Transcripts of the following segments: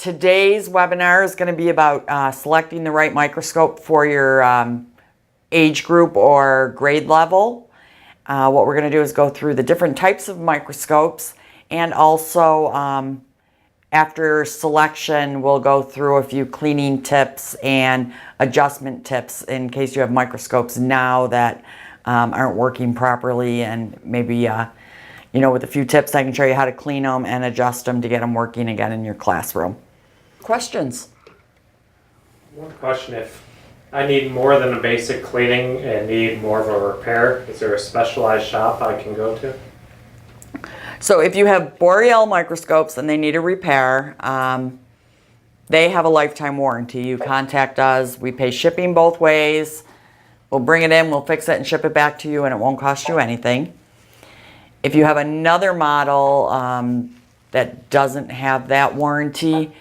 Today's webinar is going to be about selecting the right microscope for your age group or grade level. What we're going to do is go through the different types of microscopes, and also after selection we'll go through a few cleaning tips and adjustment tips in case you have microscopes now that aren't working properly, and maybe with a few tips I can show you how to clean them and adjust them to get them working again in your classroom. Questions? One question: if I need more than a basic cleaning and need more of a repair, is there a specialized shop I can go to? So if you have Boreal microscopes and they need a repair, they have a lifetime warranty. You contact us, we pay shipping both ways. We'll bring it in, we'll fix it and ship it back to you, and it won't cost you anything. If you have another model that doesn't have that warranty,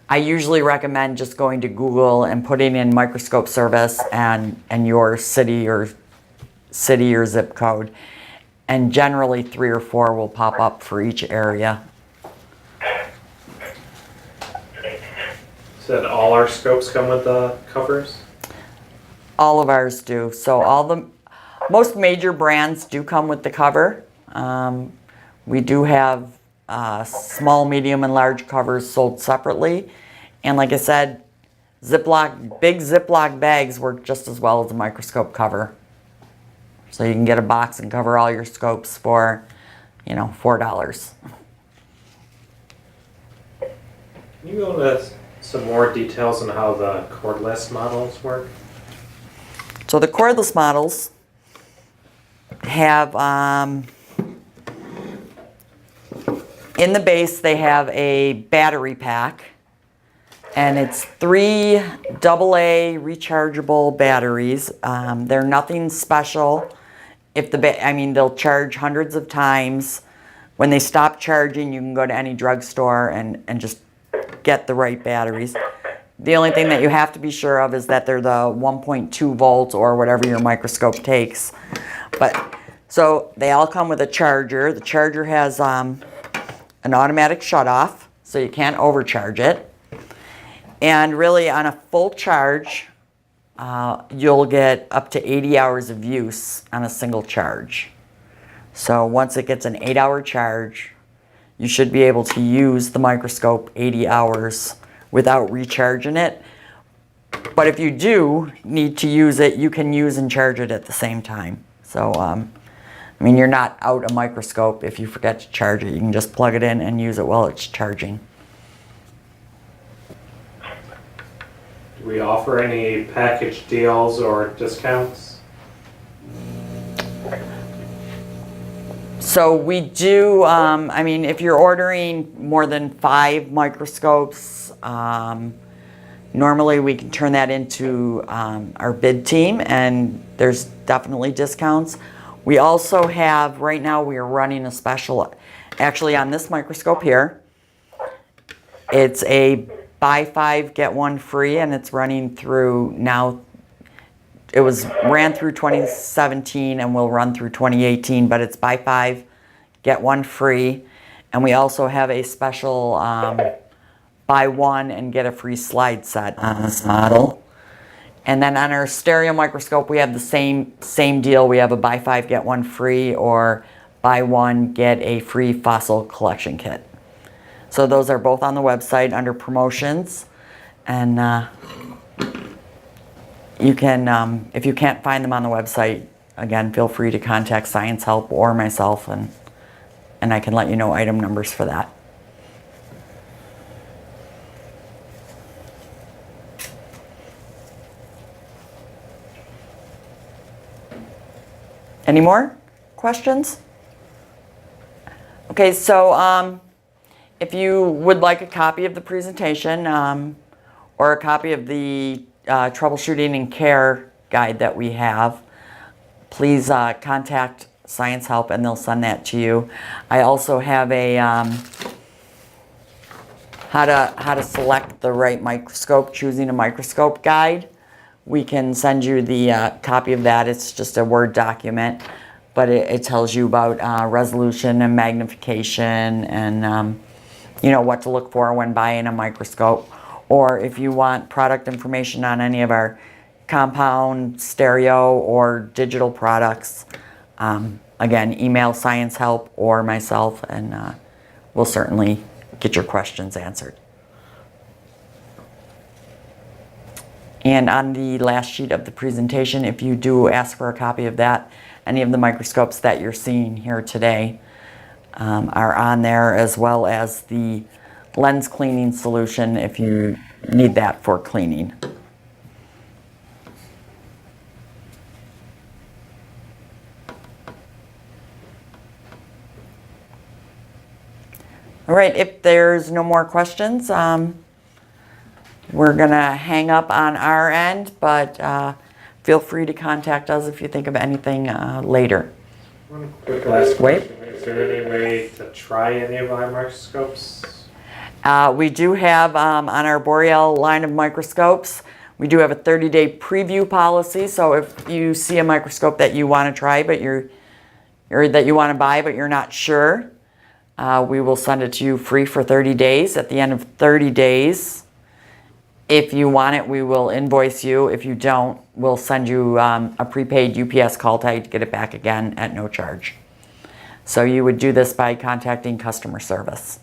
I usually recommend just going to Google and putting in microscope service and your city or zip code. And generally 3 or 4 will pop up for each area. So all our scopes come with the covers? All of ours do. So most major brands do come with the cover. We do have small, medium, and large covers sold separately. And like I said, big Ziploc bags work just as well as a microscope cover. So you can get a box and cover all your scopes for, $4. Can you go into some more details on how the cordless models work? So the cordless models have, in the base they have a battery pack, and it's 3 AA rechargeable batteries. They're nothing special. They'll charge hundreds of times. When they stop charging, you can go to any drugstore and just get the right batteries. The only thing that you have to be sure of is that they're the 1.2 volt or whatever your microscope takes. So they all come with a charger. The charger has an automatic shutoff, so you can't overcharge it. And really, on a full charge, you'll get up to 80 hours of use on a single charge. So once it gets an 8-hour charge, you should be able to use the microscope 80 hours without recharging it. But if you do need to use it, you can use and charge it at the same time. So, you're not out a microscope if you forget to charge it. You can just plug it in and use it while it's charging. Do we offer any package deals or discounts? So we do, if you're ordering more than 5 microscopes, normally we can turn that into our bid team, and there's definitely discounts. We also have, right now we are running a special, actually on this microscope here, it's a buy 5, get 1 free, and it's running through now. It ran through 2017 and will run through 2018, but it's buy 5, get 1 free. And we also have a special buy 1 and get a free slide set on this model. And then on our stereo microscope, we have the same deal. We have a buy 5, get 1 free, or buy 1, get a free fossil collection kit. So those are both on the website under promotions. And you can, if you can't find them on the website, again, feel free to contact Science Help or myself, and I can let you know item numbers for that. Any more questions? Okay, so if you would like a copy of the presentation or a copy of the troubleshooting and care guide that we have, please contact Science Help and they'll send that to you. I also have a how to select the right microscope, choosing a microscope guide. We can send you the copy of that. It's just a Word document, but it tells you about resolution and magnification and you know, what to look for when buying a microscope. Or if you want product information on any of our compound, stereo, or digital products, again, email Science Help or myself, and we'll certainly get your questions answered. And on the last sheet of the presentation, if you do ask for a copy of that, any of the microscopes that you're seeing here today are on there, as well as the lens cleaning solution if you need that for cleaning. All right, if there's no more questions, we're gonna hang up on our end, but feel free to contact us if you think of anything later. One quick last Wait. question. Is there any way to try any of our microscopes? We do have on our Boreal line of microscopes, we do have a 30-day preview policy. So if you see a microscope that you want to try, but or that you want to buy, but you're not sure, we will send it to you free for 30 days. At the end of 30 days, if you want it, we will invoice you. If you don't, we'll send you a prepaid UPS call tag to get it back again at no charge. So you would do this by contacting customer service.